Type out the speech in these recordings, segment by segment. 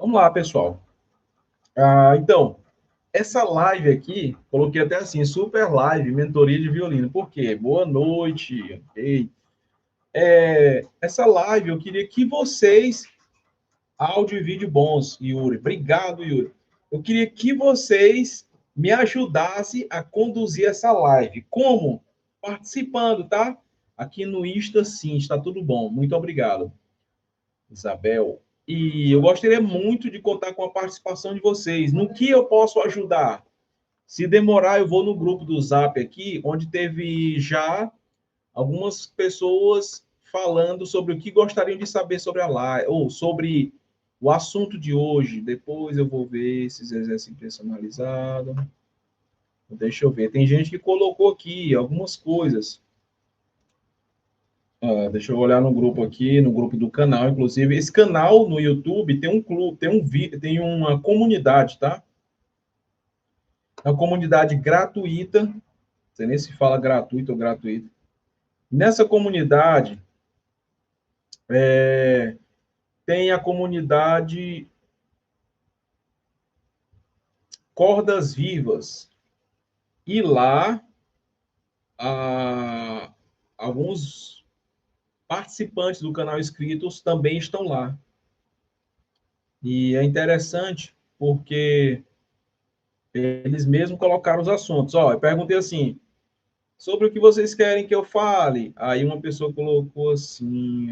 Vamos lá, pessoal. Então, essa live aqui, coloquei até assim, super live, mentoria de violino. Por quê? Boa noite. Ei. Essa live, eu queria que vocês, áudio e vídeo bons, Yuri. Obrigado, Yuri. Eu queria que vocês me ajudassem a conduzir essa live. Como? Participando, tá? Aqui no Insta, sim, está tudo bom. Muito obrigado, Isabel. E eu gostaria muito de contar com a participação de vocês. No que eu posso ajudar? Se demorar, eu vou no grupo do Zap aqui, onde teve já algumas pessoas falando sobre o que gostariam de saber sobre a live, ou sobre o assunto de hoje. Depois eu vou ver esses exercícios personalizados. Deixa eu ver. Tem gente que colocou aqui algumas coisas. Deixa eu olhar no grupo aqui, no grupo do canal. Inclusive, esse canal no YouTube tem um clube, tem uma comunidade, tá? É uma comunidade gratuita. Não sei nem se fala gratuito ou gratuito. Nessa comunidade, tem a comunidade Cordas Vivas. E lá, alguns participantes do canal inscritos também estão lá. E é interessante porque eles mesmos colocaram os assuntos. Eu perguntei assim, sobre o que vocês querem que eu fale? Aí uma pessoa colocou assim,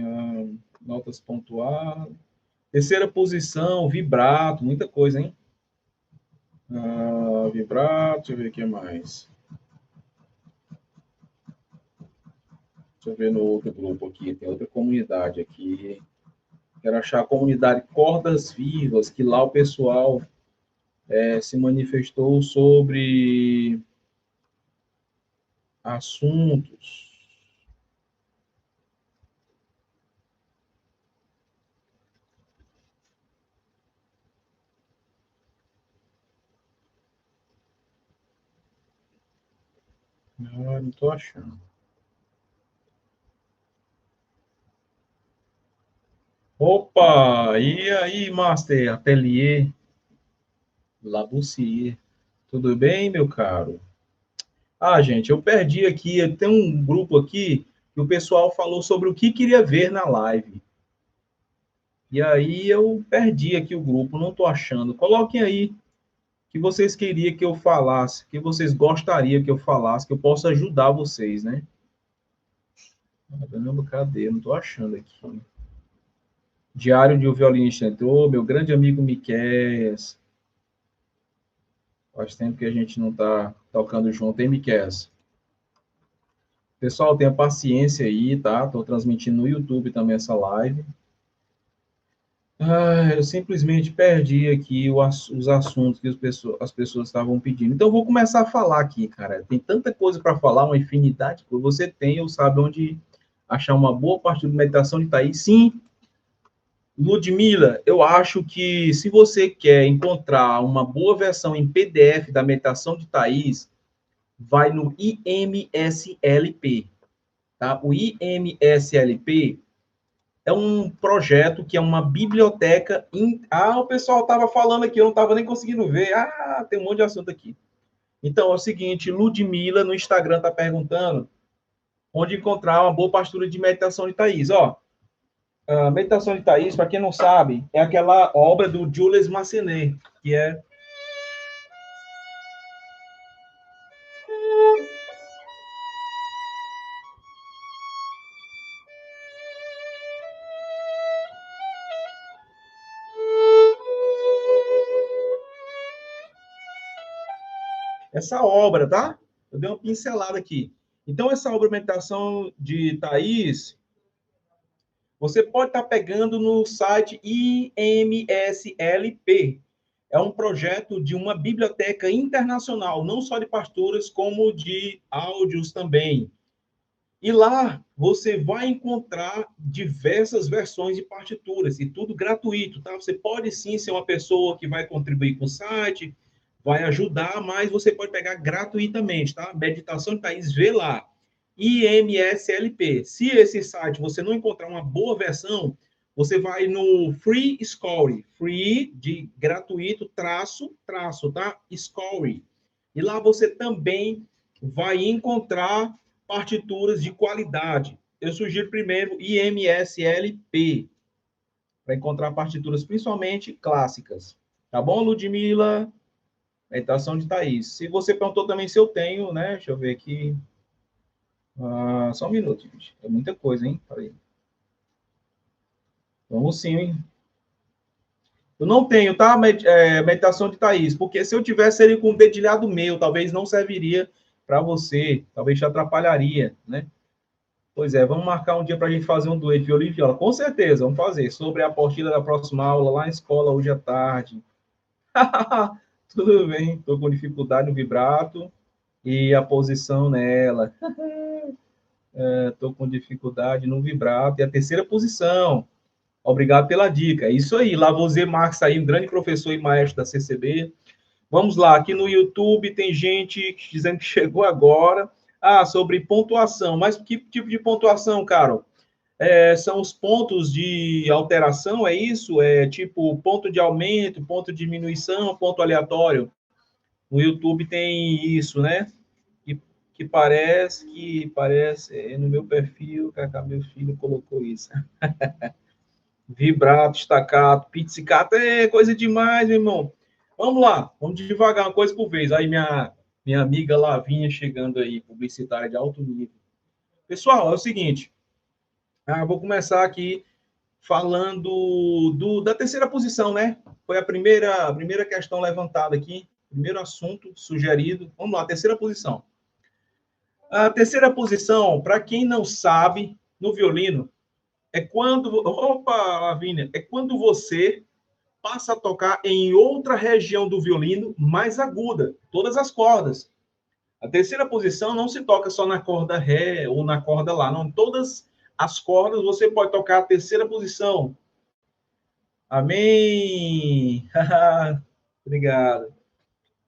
notas pontuadas. Terceira posição, vibrato, muita coisa, hein? Vibrato, deixa eu ver o que mais. Deixa eu ver no outro grupo aqui, tem outra comunidade aqui. Quero achar a comunidade Cordas Vivas, que lá o pessoal se manifestou sobre assuntos. Não estou achando. Opa! E aí, Master Atelier Labussier? Tudo bem, meu caro? Gente, eu perdi aqui. Tem um grupo aqui que o pessoal falou sobre o que queria ver na live. E aí eu perdi aqui o grupo, não estou achando. Coloquem aí o que vocês queriam que eu falasse, o que vocês gostariam que eu falasse, que eu possa ajudar vocês, né? Caramba, cadê? Não estou achando aqui. Diário de um violinista entrou, meu grande amigo Miquéias. Faz tempo que a gente não está tocando junto, hein, Miquéias? Pessoal, tenha paciência aí, tá? Estou transmitindo no YouTube também essa live. Eu simplesmente perdi aqui os assuntos que as pessoas estavam pedindo. Então, eu vou começar a falar aqui, cara. Tem tanta coisa para falar, uma infinidade que você tem, ou sabe onde achar uma boa parte de meditação de Thaís. Sim, Ludmila, eu acho que se você quer encontrar uma boa versão em PDF da meditação de Thaís, vai no IMSLP, tá? O IMSLP é um projeto que é uma biblioteca. O pessoal estava falando aqui, eu não estava nem conseguindo ver. Tem um monte de assunto aqui. Então é o seguinte: Ludmila no Instagram está perguntando onde encontrar uma boa pastura de meditação de Thaís. A meditação de Thaís, para quem não sabe, é aquela obra do Jules Massenet, que é essa obra, tá? Eu dei uma pincelada aqui. Então, essa obra Meditação de Thaís, você pode estar pegando no site IMSLP. É um projeto de uma biblioteca internacional, não só de pastoras, como de áudios também. E lá você vai encontrar diversas versões de partituras, e tudo gratuito, tá? Você pode sim ser uma pessoa que vai contribuir com o site, vai ajudar, mas você pode pegar gratuitamente, tá? Meditação de Thaís, vê lá. IMSLP. Se esse site você não encontrar uma boa versão, Você vai no Free Score, free de gratuito, traço, tá? Score. E lá você também vai encontrar partituras de qualidade. Eu sugiro primeiro IMSLP, para encontrar partituras principalmente clássicas. Tá bom, Ludmila? Meditação de Thaís. Se você perguntou também se eu tenho, né? Deixa eu ver aqui. Só um minuto, gente. É muita coisa, hein? Peraí. Vamos sim, hein? Eu não tenho, tá? Meditação de Thaís, porque se eu tivesse ele com um dedilhado meu, talvez não serviria para você, talvez te atrapalharia, né? Pois é, vamos marcar um dia para a gente fazer um dueto de violino e viola. Com certeza, vamos fazer. Sobre a partida da próxima aula lá na escola, hoje à tarde. Tudo bem, estou com dificuldade no vibrato e a posição nela. Estou com dificuldade no vibrato e a terceira posição. Obrigado pela dica. É isso aí, Lavoisier Marx aí, um grande professor e maestro da CCB. Vamos lá, aqui no YouTube tem gente dizendo que chegou agora. Sobre pontuação. Mas que tipo de pontuação, Carol? São os pontos de alteração, é isso? É tipo ponto de aumento, ponto de diminuição, ponto aleatório. No YouTube tem isso, né? Que parece, no meu perfil, Cacá, meu filho colocou isso. Vibrato, staccato, pizzicato, é coisa demais, meu irmão. Vamos lá, vamos devagar, uma coisa por vez. Aí minha amiga Lavinha chegando aí, publicitária de alto nível. Pessoal, é o seguinte, vou começar aqui falando da terceira posição, né? Foi a primeira questão levantada aqui, primeiro assunto sugerido. Vamos lá, terceira posição. A terceira posição, para quem não sabe, no violino, é quando... Opa, Lavínia! É quando você passa a tocar em outra região do violino mais aguda, todas as cordas. A terceira posição não se toca só na corda Ré ou na corda Lá, não. Todas as cordas você pode tocar a terceira posição. Amém! Obrigado.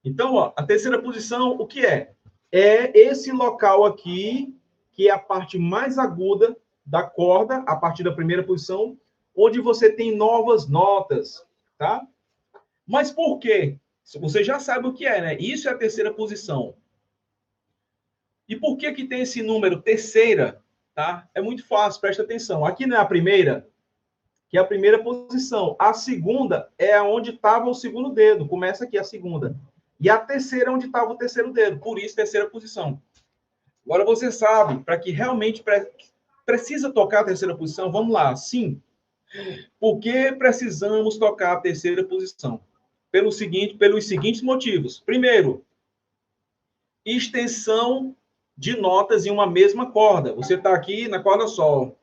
Então, ó, a terceira posição, o que é? É esse local aqui, que é a parte mais aguda da corda, a partir da primeira posição, onde você tem novas notas, tá? Mas por quê? Você já sabe o que é, né? Isso é a terceira posição. E por que tem esse número terceira, tá? É muito fácil, presta atenção. Aqui não é a primeira, que é a primeira posição. A segunda é onde estava o segundo dedo. Começa aqui a segunda. E a terceira é onde estava o terceiro dedo. Por isso, terceira posição. Agora você sabe, para que realmente precisa tocar a terceira posição, vamos lá. Sim. Por que precisamos tocar a terceira posição? Pelos seguintes motivos. Primeiro, extensão de notas em uma mesma corda. Você está aqui na corda Sol.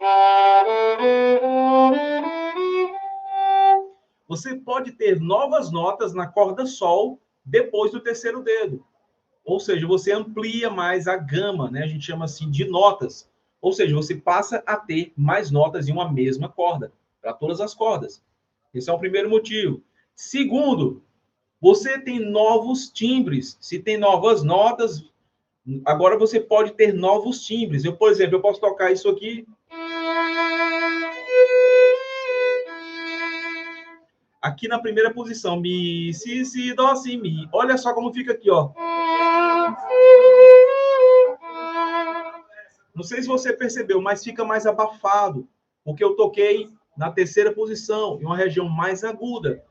Você pode ter novas notas na corda Sol depois do terceiro dedo. Ou seja, você amplia mais a gama, né? A gente chama assim de notas. Ou seja, você passa a ter mais notas em uma mesma corda, para todas as cordas. Esse é o primeiro motivo. Segundo, você tem novos timbres. Se tem novas notas, agora você pode ter novos timbres. Por exemplo, eu posso tocar isso aqui. Aqui na primeira posição, mi, si, dó, si, mi. Olha só como fica aqui, ó. Não sei se você percebeu, mas fica mais abafado, porque eu toquei na terceira posição, em uma região mais aguda.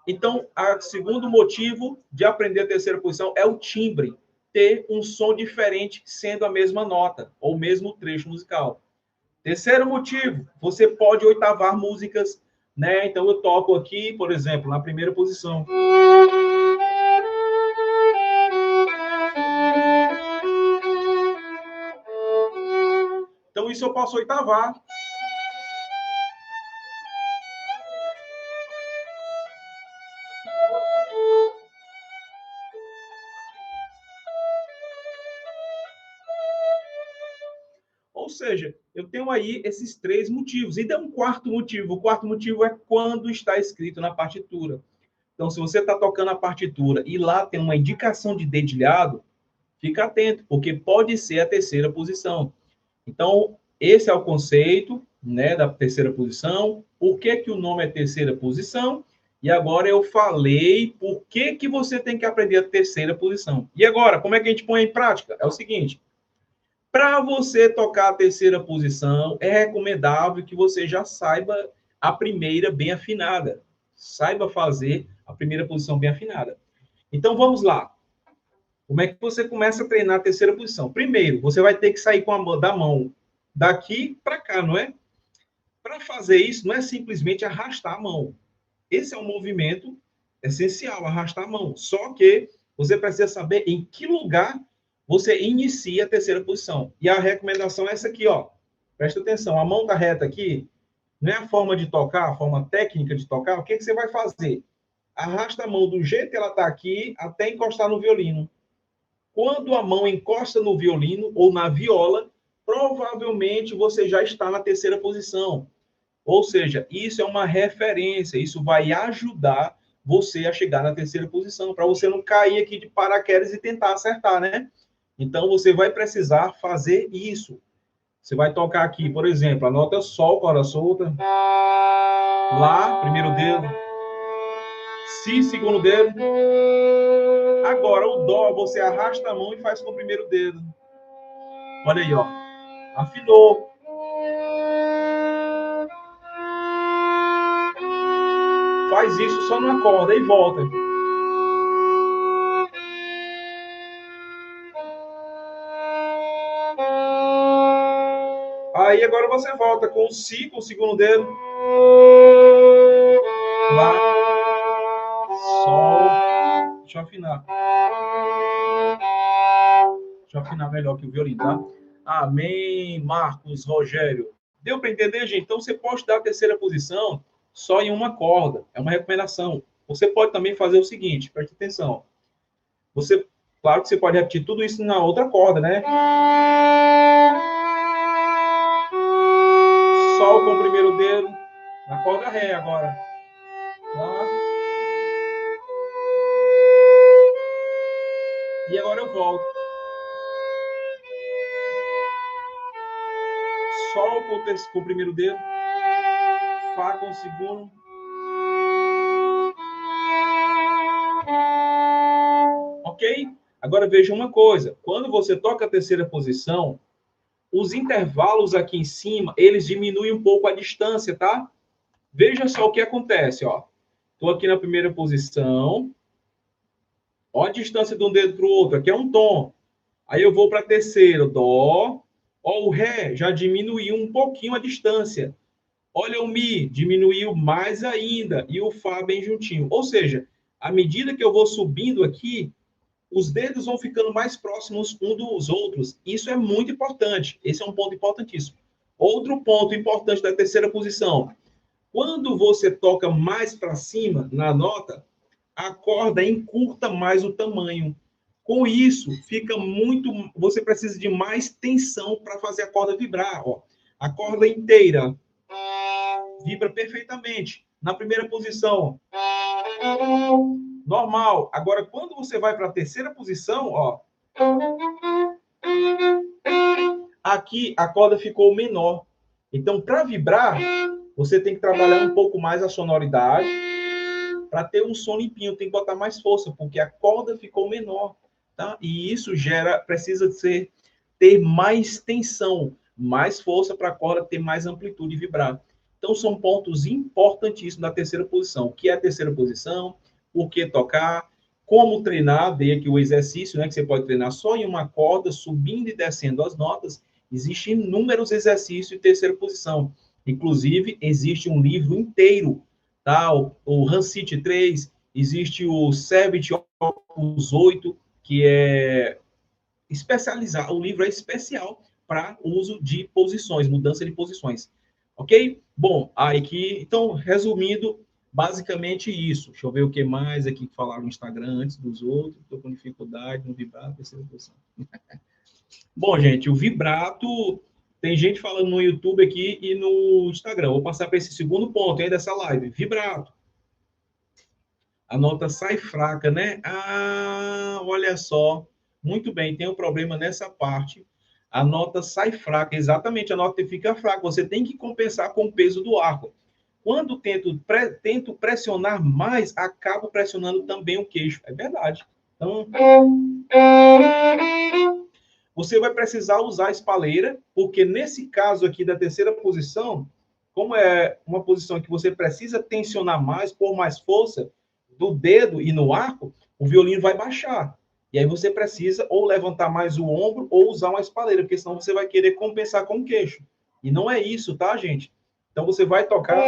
Então, o segundo motivo de aprender a terceira posição é o timbre, ter um som diferente sendo a mesma nota, ou o mesmo trecho musical. Terceiro motivo, você pode oitavar músicas, né? Então, eu toco aqui, por exemplo, na primeira posição. Então, isso eu posso oitavar. Ou seja, eu tenho aí esses três motivos. E tem um quarto motivo. O quarto motivo é quando está escrito na partitura. Então, se você está tocando a partitura e lá tem uma indicação de dedilhado, fica atento, porque pode ser a terceira posição. Então, esse é o conceito. né, da terceira posição, por que que o nome é terceira posição, e agora eu falei por que que você tem que aprender a terceira posição. E agora, como é que a gente põe em prática? É o seguinte, para você tocar a terceira posição, é recomendável que você já saiba a primeira bem afinada. Saiba fazer a primeira posição bem afinada. Então, vamos lá. Como é que você começa a treinar a terceira posição? Primeiro, você vai ter que sair com a mão, da mão daqui para cá, não é? Para fazer isso, não é simplesmente arrastar a mão. Esse é um movimento essencial, arrastar a mão. Só que você precisa saber em que lugar você inicia a terceira posição. E a recomendação é essa aqui, ó. Presta atenção, a mão está reta aqui, não é a forma de tocar, a forma técnica de tocar. O que, que você vai fazer? Arrasta a mão do jeito que ela está aqui até encostar no violino. Quando a mão encosta no violino ou na viola, provavelmente você já está na terceira posição. Ou seja, isso é uma referência, isso vai ajudar você a chegar na terceira posição, para você não cair aqui de paraquedas e tentar acertar, né? Então você vai precisar fazer isso. Você vai tocar aqui, por exemplo, a nota Sol, corda solta. Lá, primeiro dedo. Si, segundo dedo. Agora, o Dó, você arrasta a mão e faz com o primeiro dedo. Olha aí, ó. Afinou. Faz isso só numa corda e volta. Aí agora você volta com o Si, com o segundo dedo. Lá. Sol. Deixa eu afinar. Deixa eu afinar melhor que o violino, tá? Amém, Marcos, Rogério. Deu para entender, gente? Então você pode dar a terceira posição só em uma corda. É uma recomendação. Você pode também fazer o seguinte, preste atenção. Você, claro que você pode repetir tudo isso na outra corda, né? Sol com o primeiro dedo, na corda Ré agora. Lá. E agora eu volto. Sol com o primeiro dedo, Fá com o segundo. Ok? Agora veja uma coisa. Quando você toca a terceira posição, os intervalos aqui em cima, eles diminuem um pouco a distância, tá? Veja só o que acontece, ó. Estou aqui na primeira posição. Olha a distância de um dedo para o outro. Aqui é um tom. Aí eu vou para a terceira, Dó. Ó, o Ré já diminuiu um pouquinho a distância. Olha o Mi, diminuiu mais ainda. E o Fá bem juntinho. Ou seja, à medida que eu vou subindo aqui, os dedos vão ficando mais próximos uns dos outros. Isso é muito importante. Esse é um ponto importantíssimo. Outro ponto importante da terceira posição. Quando você toca mais para cima na nota, a corda encurta mais o tamanho. Com isso, fica muito. Você precisa de mais tensão para fazer a corda vibrar. Ó. A corda inteira vibra perfeitamente. Na primeira posição, normal. Agora, quando você vai para a terceira posição, ó, aqui a corda ficou menor. Então, para vibrar, você tem que trabalhar um pouco mais a sonoridade. Para ter um som limpinho, tem que botar mais força, porque a corda ficou menor. Tá? E isso precisa ter mais tensão, mais força para a corda ter mais amplitude e vibrar. Então, são pontos importantíssimos da terceira posição. O que é a terceira posição? Por que tocar? Como treinar? Dei aqui o exercício, né? Que você pode treinar só em uma corda, subindo e descendo as notas. Existem inúmeros exercícios de terceira posição. Inclusive, existe um livro inteiro, tá? O Hancit 3, existe o Sebit Opus 8, que é especializado. O livro é especial para uso de posições, mudança de posições. Ok? Bom, aí que. Então, resumindo, basicamente isso. Deixa eu ver o que mais aqui que falaram no Instagram antes dos outros. Estou com dificuldade no vibrato, terceira posição. Bom, gente, o vibrato. Tem gente falando no YouTube aqui e no Instagram. Vou passar para esse segundo ponto aí dessa live. Vibrato. A nota sai fraca, né? Ah, olha só. Muito bem, tem um problema nessa parte. a nota sai fraca. Exatamente, a nota fica fraca. Você tem que compensar com o peso do arco. Quando tento pressionar mais, acabo pressionando também o queixo. É verdade. Então, você vai precisar usar a espaleira, porque nesse caso aqui da terceira posição, como é uma posição que você precisa tensionar mais, pôr mais força do dedo e no arco, o violino vai baixar. E aí você precisa ou levantar mais o ombro ou usar uma espaleira, porque senão você vai querer compensar com o queixo. E não é isso, tá, gente? Então você vai tocar.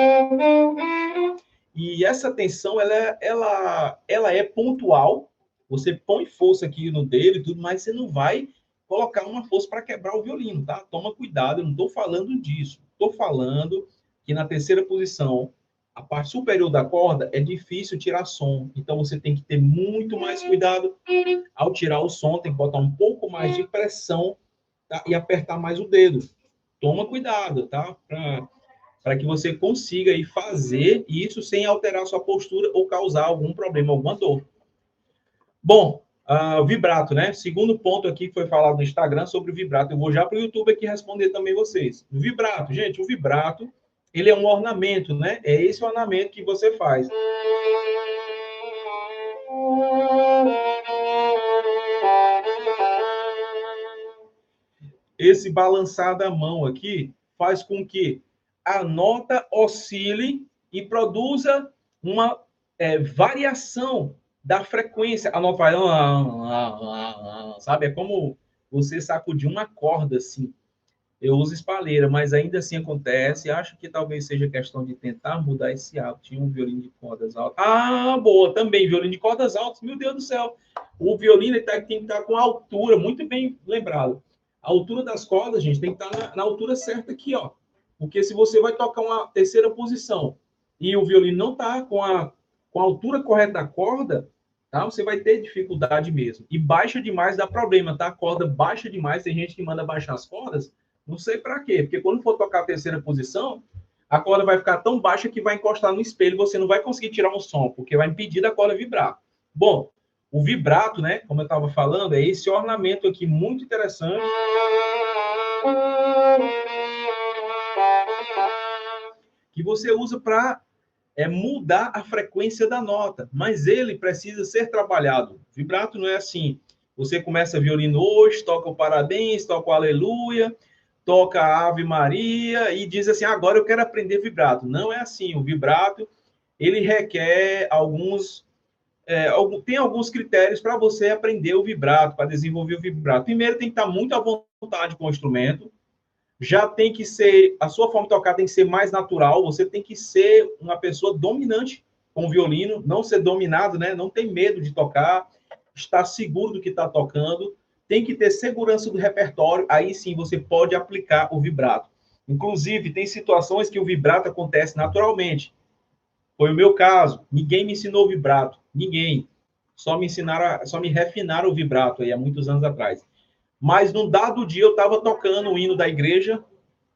E essa tensão, ela é pontual. Você põe força aqui no dedo e tudo, mas você não vai colocar uma força para quebrar o violino, tá? Toma cuidado, eu não estou falando disso. Estou falando que na terceira posição, a parte superior da corda é difícil tirar som. Então você tem que ter muito mais cuidado ao tirar o som, tem que botar um pouco mais de pressão, tá? E apertar mais o dedo. Toma cuidado, tá? Para que você consiga aí fazer isso sem alterar sua postura ou causar algum problema, alguma dor. Bom, vibrato, né? Segundo ponto aqui que foi falado no Instagram sobre o vibrato. Eu vou já para o YouTube aqui responder também vocês. O vibrato, gente, o vibrato, ele é um ornamento, né? É esse ornamento que você faz. Esse balançar da mão aqui faz com que a nota oscile e produza uma variação da frequência. A nota vai... sabe? É como você sacudir uma corda, assim. Eu uso espalheira, mas ainda assim acontece. Acho que talvez seja questão de tentar mudar esse hábito. Tinha um violino de cordas altas. Ah, boa, também, violino de cordas altas. Meu Deus do céu. O violino tem que estar com altura, muito bem lembrado. A altura das cordas, gente, tem que estar na altura certa aqui, ó. Porque se você vai tocar uma terceira posição e o violino não está com a altura correta da corda, tá? Você vai ter dificuldade mesmo. E baixa demais dá problema, tá? A corda baixa demais, tem gente que manda baixar as cordas, não sei para quê, porque quando for tocar a terceira posição, a corda vai ficar tão baixa que vai encostar no espelho, você não vai conseguir tirar um som, porque vai impedir da corda vibrar. Bom, o vibrato, né, como eu estava falando, é esse ornamento aqui muito interessante. Que você usa para mudar a frequência da nota, mas ele precisa ser trabalhado. Vibrato não é assim. Você começa violino hoje, toca o parabéns, toca o aleluia, toca a Ave Maria e diz assim, agora eu quero aprender vibrato. Não é assim. O vibrato, ele requer tem alguns critérios para você aprender o vibrato, para desenvolver o vibrato. Primeiro, tem que estar muito à vontade com o instrumento. Já tem que ser, a sua forma de tocar tem que ser mais natural, você tem que ser uma pessoa dominante com o violino, não ser dominado, né? Não tem medo de tocar, estar seguro do que está tocando, tem que ter segurança do repertório, aí sim você pode aplicar o vibrato. Inclusive, tem situações que o vibrato acontece naturalmente. Foi o meu caso, ninguém me ensinou vibrato, ninguém. Só me refinaram o vibrato aí há muitos anos atrás. Mas num dado dia eu estava tocando o hino da igreja,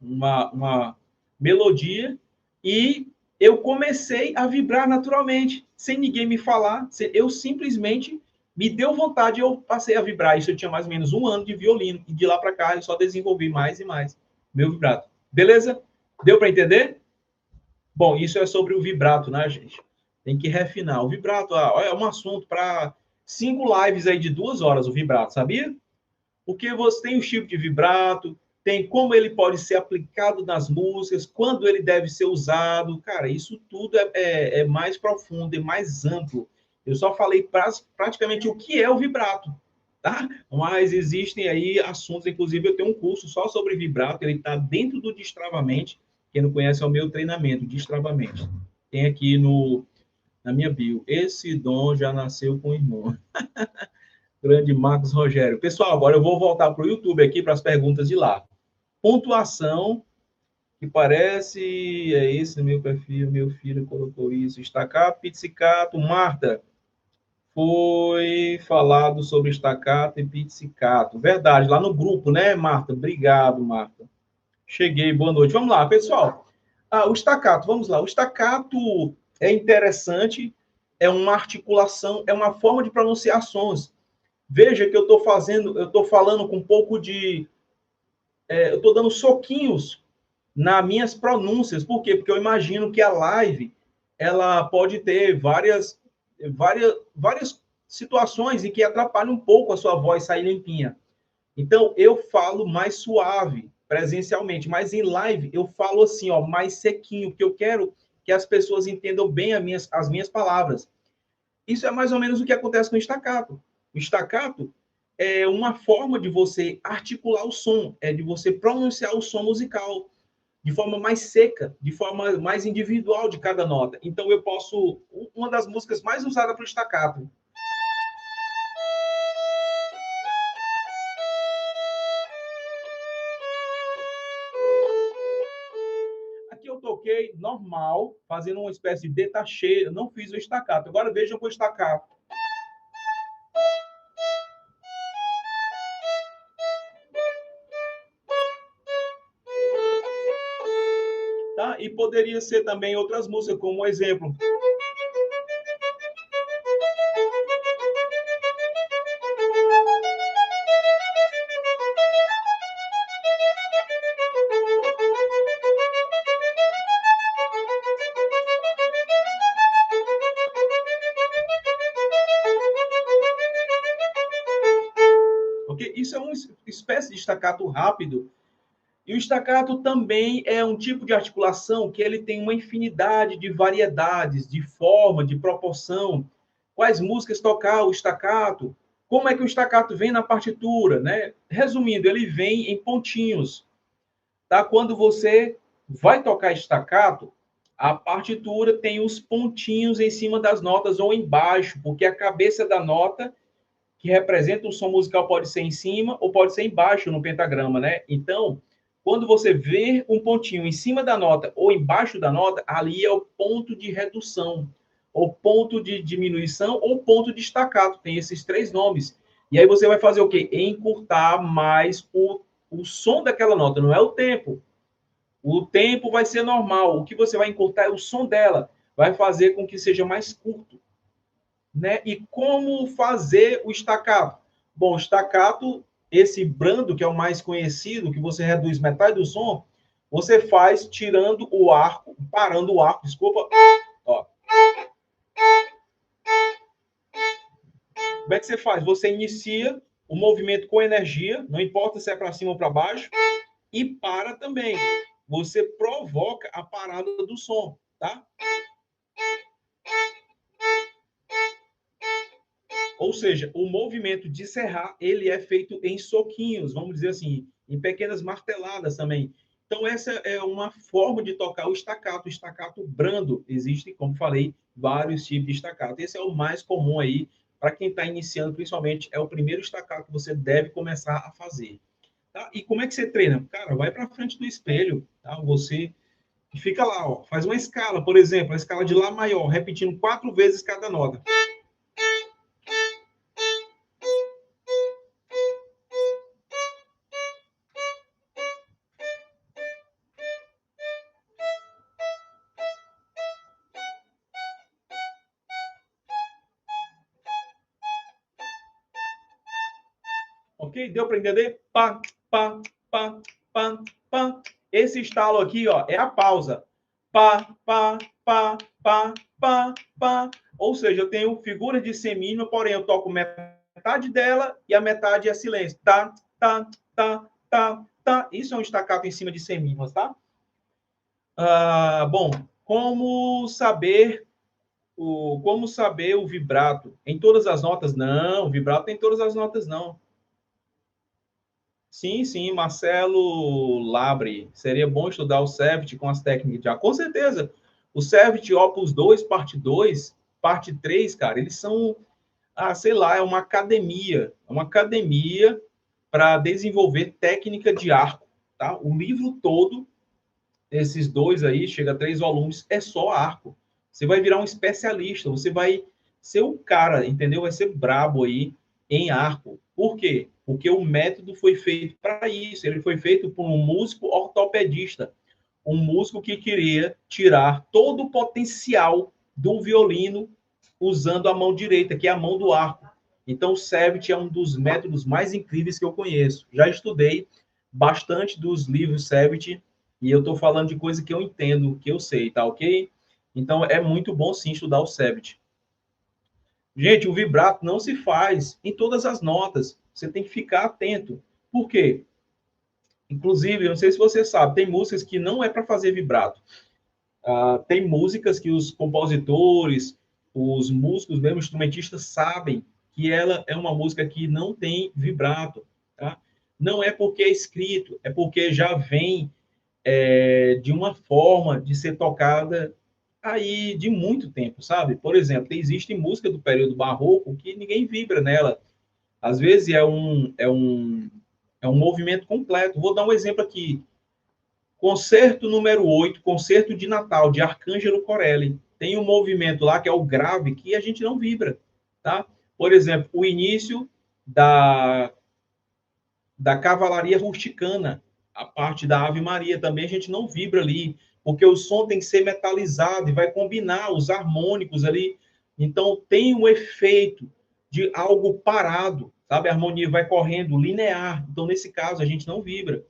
uma melodia, e eu comecei a vibrar naturalmente, sem ninguém me falar. Eu simplesmente me deu vontade e eu passei a vibrar. Isso eu tinha mais ou menos 1 ano de violino, e de lá para cá eu só desenvolvi mais e mais meu vibrato. Beleza? Deu para entender? Bom, isso é sobre o vibrato, né, gente? Tem que refinar. O vibrato é um assunto para 5 lives aí de 2 horas, o vibrato, sabia? Porque você tem o tipo de vibrato, tem como ele pode ser aplicado nas músicas, quando ele deve ser usado. Cara, isso tudo é mais profundo, é mais amplo. Eu só falei praticamente o que é o vibrato, tá? Mas existem aí assuntos, inclusive eu tenho um curso só sobre vibrato, ele está dentro do Destravamente. Quem não conhece é o meu treinamento, Destravamente. Tem aqui na minha bio. Esse dom já nasceu com o irmão. Grande Marcos Rogério. Pessoal, agora eu vou voltar para o YouTube aqui para as perguntas de lá. Pontuação, que parece... É esse meu perfil, meu filho colocou isso. Estacato, pizzicato. Marta, foi falado sobre estacato e pizzicato. Verdade, lá no grupo, né, Marta? Obrigado, Marta. Cheguei, boa noite. Vamos lá, pessoal. O estacato, vamos lá. O estacato é interessante, é uma articulação, é uma forma de pronunciar sons. Veja que eu estou falando com um pouco de eu estou dando soquinhos nas minhas pronúncias. Por quê? Porque eu imagino que a live ela pode ter várias situações em que atrapalha um pouco a sua voz sair limpinha. Então, eu falo mais suave presencialmente, mas em live eu falo assim, ó, mais sequinho, porque eu quero que as pessoas entendam bem as minhas palavras. Isso é mais ou menos o que acontece com o staccato. O staccato é uma forma de você articular o som, é de você pronunciar o som musical de forma mais seca, de forma mais individual de cada nota. Então, eu posso... Uma das músicas mais usadas para o staccato. Aqui eu toquei normal, fazendo uma espécie de detacheira, não fiz o staccato. Agora vejam com o staccato. Tá? E poderia ser também outras músicas, como exemplo. Ok? Isso é uma espécie de staccato rápido. E o staccato também é um tipo de articulação que ele tem uma infinidade de variedades, de forma, de proporção. Quais músicas tocar o staccato? Como é que o staccato vem na partitura, né? Resumindo, ele vem em pontinhos. Tá? Quando você vai tocar staccato, a partitura tem os pontinhos em cima das notas ou embaixo, porque a cabeça da nota que representa o som musical pode ser em cima ou pode ser embaixo no pentagrama, né? Então, quando você vê um pontinho em cima da nota ou embaixo da nota, ali é o ponto de redução, ou ponto de diminuição, ou ponto de staccato. Tem esses três nomes. E aí você vai fazer o quê? Encurtar mais o som daquela nota, não é o tempo. O tempo vai ser normal. O que você vai encurtar é o som dela. Vai fazer com que seja mais curto. Né? E como fazer o staccato? Bom, o staccato, esse brando, que é o mais conhecido, que você reduz metade do som, você faz tirando o arco, parando o arco, desculpa. Ó. Como é que você faz? Você inicia o movimento com energia, não importa se é para cima ou para baixo, e para também. Você provoca a parada do som, tá? Ou seja, o movimento de serrar, ele é feito em soquinhos, vamos dizer assim, em pequenas marteladas também. Então, essa é uma forma de tocar o staccato brando. Existe, como falei, vários tipos de staccato. Esse é o mais comum aí, para quem está iniciando, principalmente, é o primeiro staccato que você deve começar a fazer. Tá? E como é que você treina? Cara, vai para frente do espelho, tá? Você fica lá, ó, faz uma escala, por exemplo, a escala de Lá maior, repetindo 4 vezes cada nota. Ok? Deu para entender? Pá, pá, pá, pá, pá. Esse estalo aqui, ó, é a pausa. Pá, pá, pá, pá, pá, pá. Ou seja, eu tenho figuras de semínima, porém eu toco metade dela e a metade é silêncio. Tá, tá, tá, tá, tá. Isso é um staccato em cima de semínimas, tá? Bom, como saber o vibrato? Em todas as notas? Não, o vibrato tem todas as notas, não. Sim, sim, Marcelo Labre. Seria bom estudar o CEVT com as técnicas de ar. Com certeza. O CEVT Opus 2, parte 2, parte 3, cara, eles são, sei lá, é uma academia para desenvolver técnica de arco, tá? O livro todo, esses dois aí, chega a 3 volumes, é só arco. Você vai virar um especialista, você vai ser o cara, entendeu? Vai ser brabo aí em arco. Por quê? Porque o método foi feito para isso. Ele foi feito por um músico ortopedista, um músico que queria tirar todo o potencial do violino usando a mão direita, que é a mão do arco. Então, o CEVT é um dos métodos mais incríveis que eu conheço. Já estudei, bastante dos livros Cevit, e eu estou falando de coisa que eu entendo, que eu sei, tá ok? Então, é muito bom, sim, estudar o Cevit. Gente, o vibrato não se faz em todas as notas. Você tem que ficar atento. Por quê? Inclusive, eu não sei se você sabe, tem músicas que não é para fazer vibrato. Tem músicas que os compositores, os músicos, mesmo instrumentistas, sabem que ela é uma música que não tem vibrato. Tá? Não é porque é escrito, é porque já vem de uma forma de ser tocada aí de muito tempo, sabe? Por exemplo, existe música do período barroco que ninguém vibra nela. Às vezes é um movimento completo. Vou dar um exemplo aqui. Concerto número 8, Concerto de Natal, de Arcângelo Corelli. Tem um movimento lá que é o grave, que a gente não vibra, tá? Por exemplo, o início da cavalaria rusticana, a parte da Ave Maria, também a gente não vibra ali, porque o som tem que ser metalizado e vai combinar os harmônicos ali. Então, tem um efeito de algo parado, sabe? A harmonia vai correndo linear. Então, nesse caso, a gente não vibra.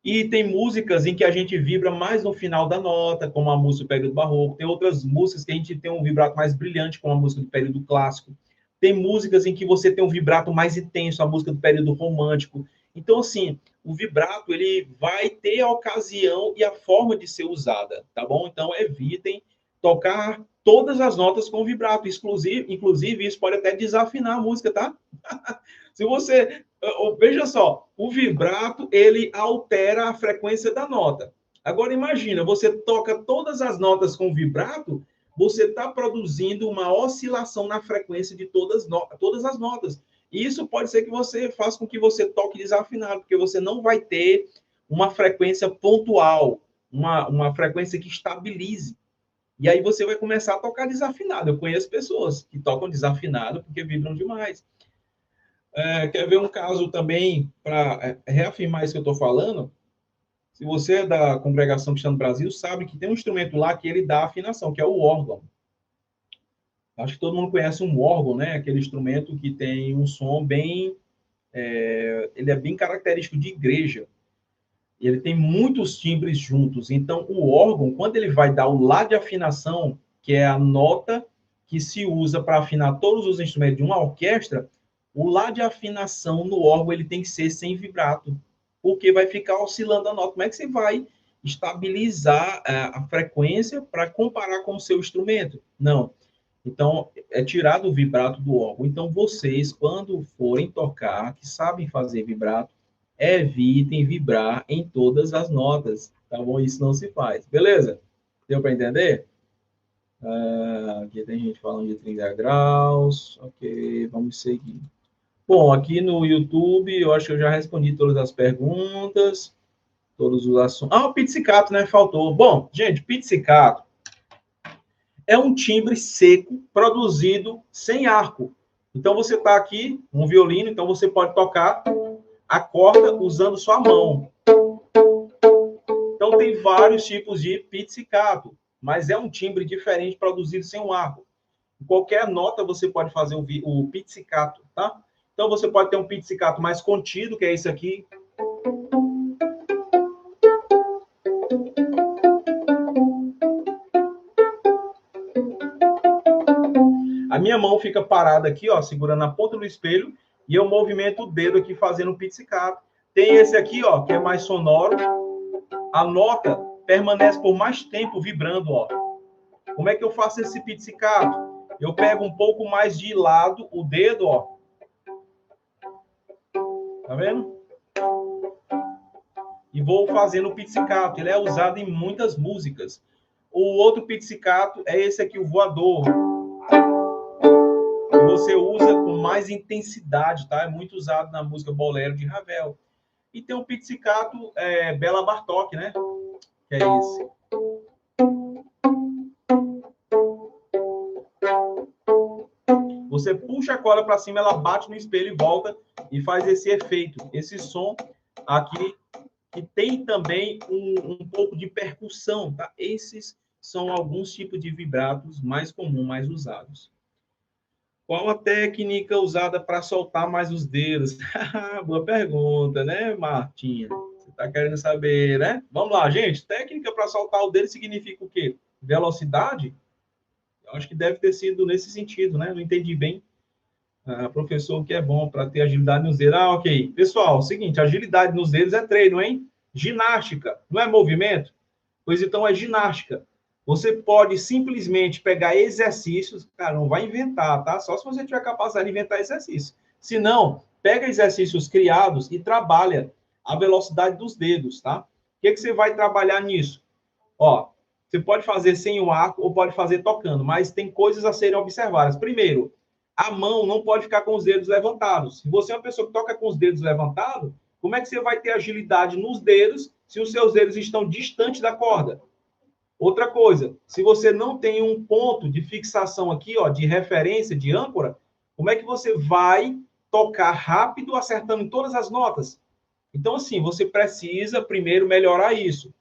E tem músicas em que a gente vibra mais no final da nota, como a música do período barroco. Tem outras músicas que a gente tem um vibrato mais brilhante, como a música do período clássico. Tem músicas em que você tem um vibrato mais intenso, a música do período romântico. Então, assim, o vibrato ele vai ter a ocasião e a forma de ser usada, tá bom? Então, evitem tocar todas as notas com vibrato. Inclusive, isso pode até desafinar a música, tá? Se você veja só, o vibrato ele altera a frequência da nota. Agora imagina, você toca todas as notas com vibrato, você está produzindo uma oscilação na frequência de todas as notas. E isso pode ser que você faça com que você toque desafinado, porque você não vai ter uma frequência pontual, uma frequência que estabilize. E aí você vai começar a tocar desafinado. Eu conheço pessoas que tocam desafinado porque vibram demais. Quer ver um caso também para reafirmar isso que eu estou falando? Se você é da Congregação Cristã do Brasil, sabe que tem um instrumento lá que ele dá afinação, que é o órgão. Acho que todo mundo conhece um órgão, né? Aquele instrumento que tem um som bem... ele é bem característico de igreja. Ele tem muitos timbres juntos. Então, o órgão, quando ele vai dar o lá de afinação, que é a nota que se usa para afinar todos os instrumentos de uma orquestra, o lá de afinação no órgão ele tem que ser sem vibrato, porque vai ficar oscilando a nota. Como é que você vai estabilizar a frequência para comparar com o seu instrumento? Não. Então, é tirado o vibrato do órgão. Então, vocês, quando forem tocar, que sabem fazer vibrato, evitem vibrar em todas as notas, tá bom? Isso não se faz, beleza? Deu para entender? Aqui tem gente falando de 30 graus, ok, vamos seguir. Bom, aqui no YouTube, eu acho que eu já respondi todas as perguntas, todos os assuntos. O pizzicato, né? Faltou. Bom, gente, pizzicato é um timbre seco produzido sem arco. Então, você está aqui, um violino, então você pode tocar a corda usando sua mão. Então, tem vários tipos de pizzicato, mas é um timbre diferente produzido sem um arco. Em qualquer nota você pode fazer o pizzicato, tá? Então, você pode ter um pizzicato mais contido, que é esse aqui. A minha mão fica parada aqui, ó, segurando a ponta do espelho, e eu movimento o dedo aqui fazendo um pizzicato. Tem esse aqui, ó, que é mais sonoro. A nota permanece por mais tempo vibrando, ó. Como é que eu faço esse pizzicato? Eu pego um pouco mais de lado o dedo, ó. Tá vendo? E vou fazendo o pizzicato. Ele é usado em muitas músicas. O outro pizzicato é esse aqui, o voador. Que você usa com mais intensidade, tá? É muito usado na música Bolero de Ravel. E tem o pizzicato Bela Bartok, né? Que é esse. Você puxa a corda para cima, ela bate no espelho e volta e faz esse efeito, esse som aqui, que tem também um pouco de percussão, tá? Esses são alguns tipos de vibratos mais comuns, mais usados. Qual a técnica usada para soltar mais os dedos? Boa pergunta, né, Martinha? Você está querendo saber, né? Vamos lá, gente. Técnica para soltar o dedo significa o quê? Velocidade? Eu acho que deve ter sido nesse sentido, né? Não entendi bem. Professor, o que é bom para ter agilidade nos dedos? Ok. Pessoal, seguinte, agilidade nos dedos é treino, hein? Ginástica, não é movimento? Pois então é ginástica. Você pode simplesmente pegar exercícios, cara, não vai inventar, tá? Só se você tiver capacidade de inventar exercício. Se não, pega exercícios criados e trabalha a velocidade dos dedos, tá? O que você vai trabalhar nisso? Ó, você pode fazer sem o arco ou pode fazer tocando, mas tem coisas a serem observadas. Primeiro, a mão não pode ficar com os dedos levantados. Se você é uma pessoa que toca com os dedos levantados, como é que você vai ter agilidade nos dedos se os seus dedos estão distantes da corda? Outra coisa, se você não tem um ponto de fixação aqui, ó, de referência, de âncora, como é que você vai tocar rápido, acertando todas as notas? Então, assim, você precisa primeiro melhorar isso.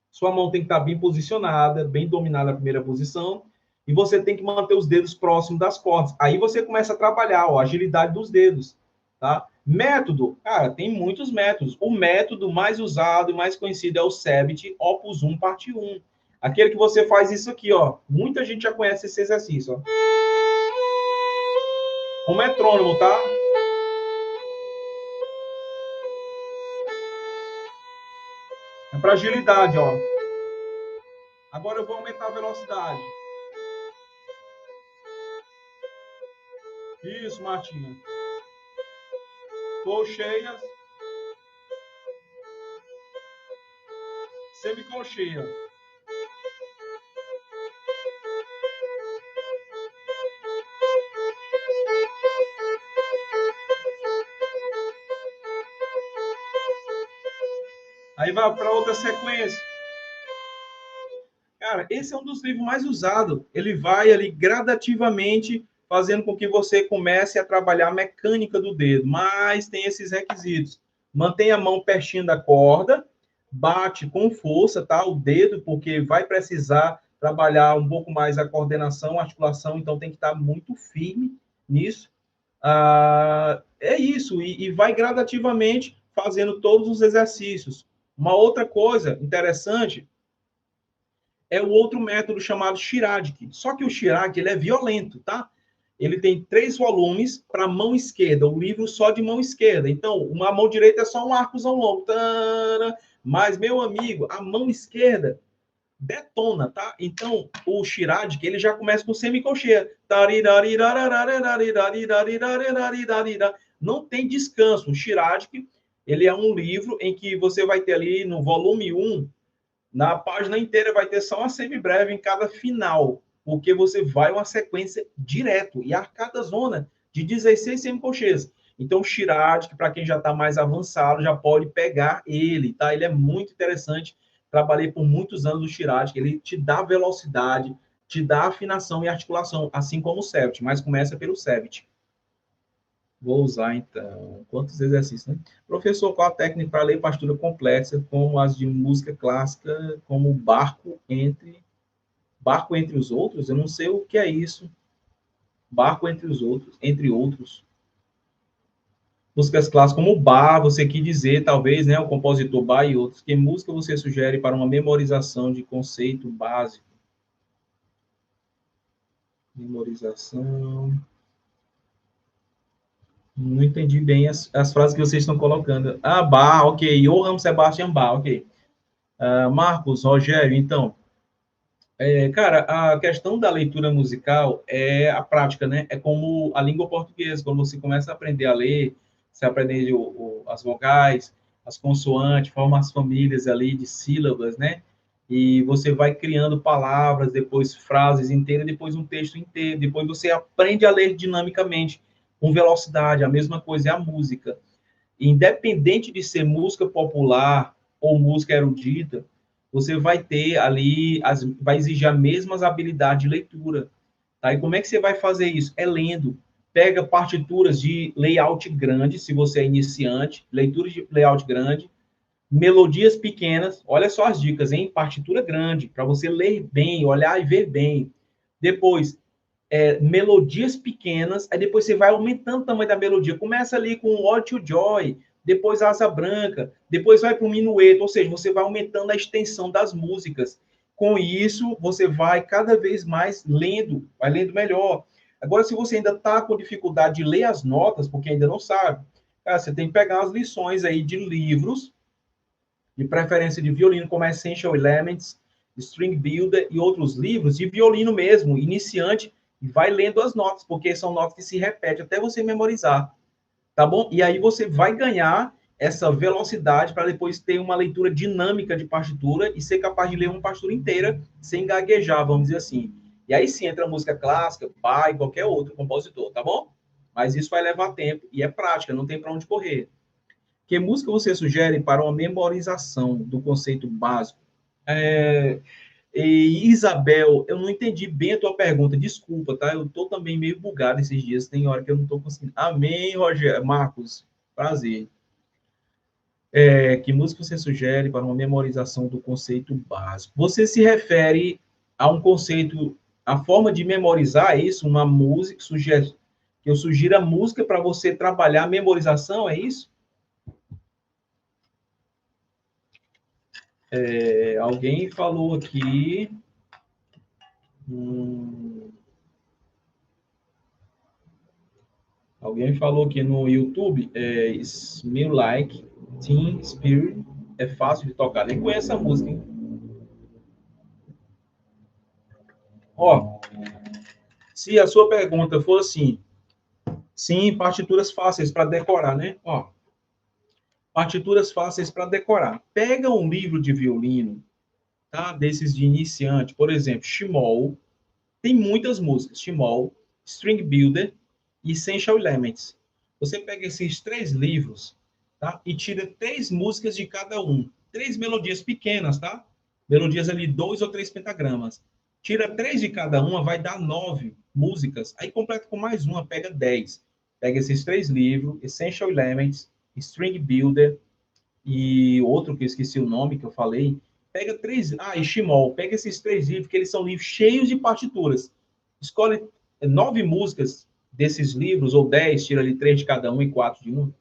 Sua mão tem que estar bem posicionada, bem dominada a primeira posição, e você tem que manter os dedos próximos das cordas. Aí você começa a trabalhar ó, a agilidade dos dedos, tá? Método, cara, tem muitos métodos. O método mais usado e mais conhecido é o SEBIT Opus 1, parte 1. Aquele que você faz isso aqui, ó. Muita gente já conhece esse exercício, ó. Com metrônomo, tá? É para agilidade, ó. Agora eu vou aumentar a velocidade. Isso, Martinha. Colcheias. Semicolcheia. Aí vai para outra sequência. Cara, esse é um dos livros mais usados. Ele vai ali gradativamente fazendo com que você comece a trabalhar a mecânica do dedo, mas tem esses requisitos. Mantenha a mão pertinho da corda, bate com força, tá? O dedo, porque vai precisar trabalhar um pouco mais a coordenação, a articulação, então tem que estar muito firme nisso. É isso, e vai gradativamente fazendo todos os exercícios. Uma outra coisa interessante é o outro método chamado Chiradic. Só que o Chiradic ele é violento, tá? Ele tem 3 volumes para a mão esquerda, o livro só de mão esquerda. Então, uma mão direita é só um arcozão longo. Mas, meu amigo, a mão esquerda detona, tá? Então, o Chiradic, ele já começa com semicolcheia. Não tem descanso. O Chiradic, ele é um livro em que você vai ter ali no volume 1, na página inteira vai ter só uma semibreve em cada final, porque você vai uma sequência direto e a cada zona de 16 semicolcheias. Então, o Chiradic, para quem já está mais avançado, já pode pegar ele, tá? Ele é muito interessante. Trabalhei por muitos anos no Chiradic. Ele te dá velocidade, te dá afinação e articulação, assim como o Cevit, mas começa pelo Cevit. Vou usar, então, quantos exercícios, né? Professor, qual a técnica para ler partitura complexa, como as de música clássica, como Barco entre os outros? Eu não sei o que é isso. Barco entre os outros, entre outros. Músicas clássicas como Bach, você quis dizer, talvez, né, o compositor Bach e outros. Que música você sugere para uma memorização de conceito básico? Memorização... Não entendi bem as frases que vocês estão colocando. Ah, Bach, ok. Johann Sebastian Bach, ok. Marcos, Rogério, então, cara, a questão da leitura musical é a prática, né? É como a língua portuguesa, quando você começa a aprender a ler, você aprende as vogais, as consoantes, forma as famílias ali de sílabas, né? E você vai criando palavras, depois frases inteiras, depois um texto inteiro, depois você aprende a ler dinamicamente, com velocidade. A mesma coisa é a música. Independente de ser música popular ou música erudita, você vai ter ali, vai exigir as mesmas habilidades de leitura. Tá? E como é que você vai fazer isso? É lendo. Pega partituras de layout grande, se você é iniciante, leitura de layout grande, melodias pequenas, olha só as dicas, hein? Partitura grande, para você ler bem, olhar e ver bem. Depois, melodias pequenas, aí depois você vai aumentando o tamanho da melodia. Começa ali com All to Joy, depois Asa Branca, depois vai para o Minueto, ou seja, você vai aumentando a extensão das músicas. Com isso, você vai cada vez mais lendo, vai lendo melhor. Agora, se você ainda está com dificuldade de ler as notas, porque ainda não sabe, cara, você tem que pegar as lições aí de livros, de preferência de violino, como Essential Elements, String Builder e outros livros, de violino mesmo, iniciante, e vai lendo as notas, porque são notas que se repetem até você memorizar, tá bom? E aí você vai ganhar essa velocidade para depois ter uma leitura dinâmica de partitura e ser capaz de ler uma partitura inteira sem gaguejar, vamos dizer assim. E aí sim entra música clássica, Bach, qualquer outro compositor, tá bom? Mas isso vai levar tempo e é prática, não tem para onde correr. Que música você sugere para uma memorização do conceito básico? E Isabel, eu não entendi bem a tua pergunta, desculpa, tá? Eu tô também meio bugado esses dias, tem hora que eu não tô conseguindo. Amém, Roger, Marcos, prazer. Que música você sugere para uma memorização do conceito básico? Você se refere a um conceito, a forma de memorizar isso, uma música, que eu sugira música para você trabalhar a memorização, é isso? Alguém falou aqui. Alguém falou aqui no YouTube, Smell Like Teen Spirit, é fácil de tocar. Nem conheço a música, hein? Ó, se a sua pergunta for assim, sim, partituras fáceis para decorar, né? Ó, partituras fáceis para decorar. Pega um livro de violino, tá? Desses de iniciante, por exemplo, Shimol, tem muitas músicas, Shimol, String Builder e Essential Elements. Você pega esses 3 livros, tá? E tira 3 músicas de cada um. 3 melodias pequenas, tá? Melodias ali, 2 ou 3 pentagramas. Tira 3 de cada uma, vai dar 9 músicas. Aí completa com mais uma, pega 10. Pega esses 3 livros, Essential Elements, String Builder e outro que eu esqueci o nome que eu falei. Pega 3. E Shimol. Pega esses 3 livros, que eles são livros cheios de partituras. Escolhe 9 músicas desses livros, ou 10, tira ali 3 de cada um e 4 de um.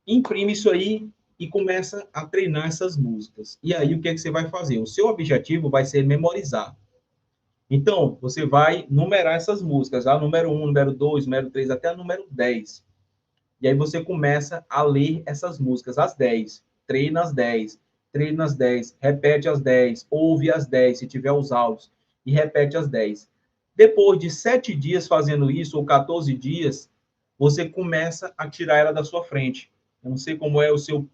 Imprime isso aí e começa a treinar essas músicas. E aí, o que é que você vai fazer? O seu objetivo vai ser memorizar. Então, você vai numerar essas músicas, tá? Número 1, número 2, número 3, até a número 10. E aí você começa a ler essas músicas, as 10. Treina as 10. Treina as 10. Repete as 10. Ouve as 10, se tiver os áudios. E repete as 10. Depois de 7 dias fazendo isso, ou 14 dias, você começa a tirar ela da sua frente. Eu não sei como é o seu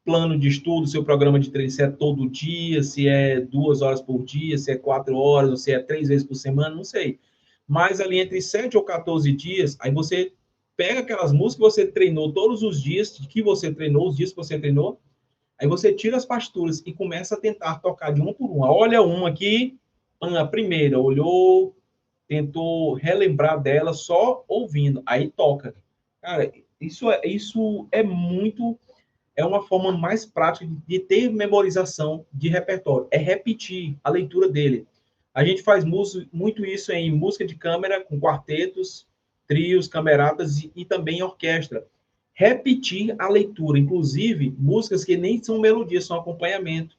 plano de estudo, seu programa de treino, se é todo dia, se é 2 horas por dia, se é 4 horas, ou se é 3 vezes por semana, não sei. Mas ali entre 7 ou 14 dias, aí você pega aquelas músicas que você treinou todos os dias, que você treinou, os dias que você treinou, aí você tira as partituras e começa a tentar tocar de uma por uma. Olha uma aqui, a primeira, olhou, tentou relembrar dela só ouvindo, aí toca. Cara, isso é muito, é uma forma mais prática de ter memorização de repertório, é repetir a leitura dele. A gente faz muito isso em música de câmara, com quartetos, trios, cameratas e também orquestra. Repetir a leitura, inclusive músicas que nem são melodias, são acompanhamento.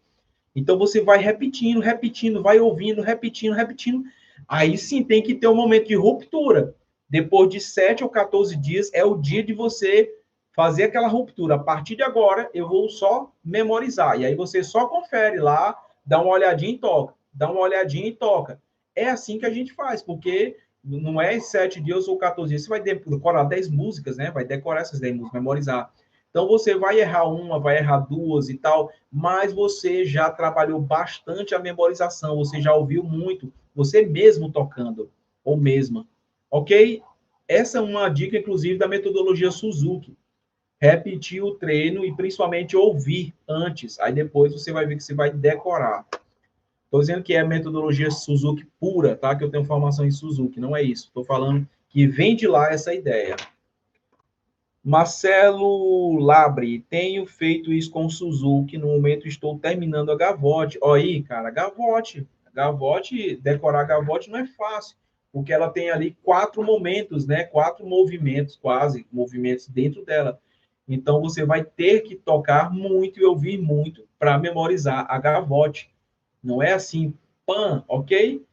Então você vai repetindo, repetindo, vai ouvindo, repetindo, repetindo. Aí sim tem que ter um momento de ruptura. Depois de 7 ou 14 dias é o dia de você fazer aquela ruptura. A partir de agora eu vou só memorizar. E aí você só confere lá, dá uma olhadinha e toca. Dá uma olhadinha e toca. É assim que a gente faz, porque não é 7 dias ou 14 dias. Você vai decorar 10 músicas, né? Vai decorar essas 10 músicas, memorizar. Então você vai errar uma, vai errar duas e tal, mas você já trabalhou bastante a memorização, você já ouviu muito, você mesmo tocando, ou mesma. Ok? Essa é uma dica, inclusive, da metodologia Suzuki. Repetir o treino e principalmente ouvir antes. Aí depois você vai ver que você vai decorar. Estou dizendo que é a metodologia Suzuki pura, tá? Que eu tenho formação em Suzuki, não é isso. Estou falando que vem de lá essa ideia. Marcelo Labre, tenho feito isso com o Suzuki, no momento estou terminando a Gavotte. Olha aí, cara, Gavotte, decorar Gavotte não é fácil. porque ela tem ali 4 momentos, né? 4 movimentos, quase, movimentos dentro dela. Então, você vai ter que tocar muito e ouvir muito para memorizar a gavote. Não é assim, pan, ok?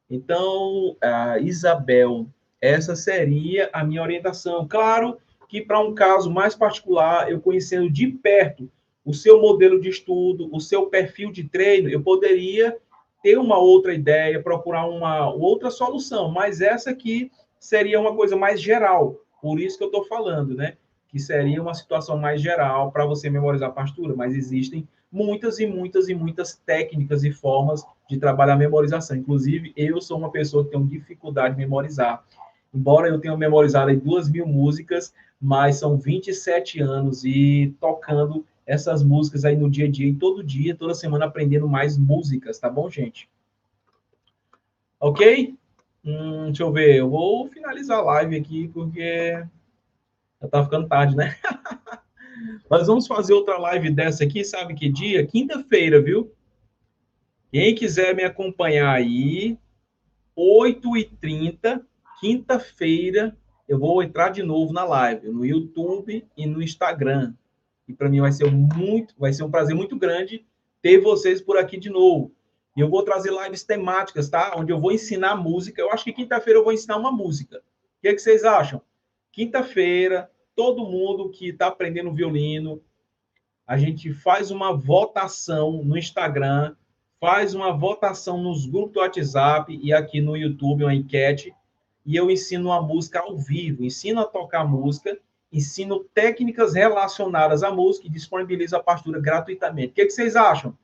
Então, Isabel, essa seria a minha orientação. Claro que para um caso mais particular, eu conhecendo de perto o seu modelo de estudo, o seu perfil de treino, eu poderia ter uma outra ideia, procurar uma outra solução, mas essa aqui seria uma coisa mais geral. Por isso que eu estou falando, né? Que seria uma situação mais geral para você memorizar a partitura, mas existem muitas e muitas e muitas técnicas e formas de trabalhar a memorização. Inclusive, eu sou uma pessoa que tem dificuldade de memorizar. Embora eu tenha memorizado aí 2.000 músicas, mas são 27 anos e tocando essas músicas aí no dia a dia, e todo dia, toda semana, aprendendo mais músicas, tá bom, gente? Ok? Deixa eu ver, eu vou finalizar a live aqui, porque já tá ficando tarde, né? Nós vamos fazer outra live dessa aqui, sabe que dia? Quinta-feira, viu? Quem quiser me acompanhar aí, 8h30, quinta-feira, eu vou entrar de novo na live, no YouTube e no Instagram. E para mim vai ser um prazer muito grande ter vocês por aqui de novo. E eu vou trazer lives temáticas, tá? Onde eu vou ensinar música. Eu acho que quinta-feira eu vou ensinar uma música. O que vocês acham? Quinta-feira, todo mundo que está aprendendo violino, a gente faz uma votação no Instagram, faz uma votação nos grupos do WhatsApp e aqui no YouTube, uma enquete, e eu ensino a música ao vivo, ensino a tocar música, ensino técnicas relacionadas à música e disponibilizo a partitura gratuitamente. O que vocês acham?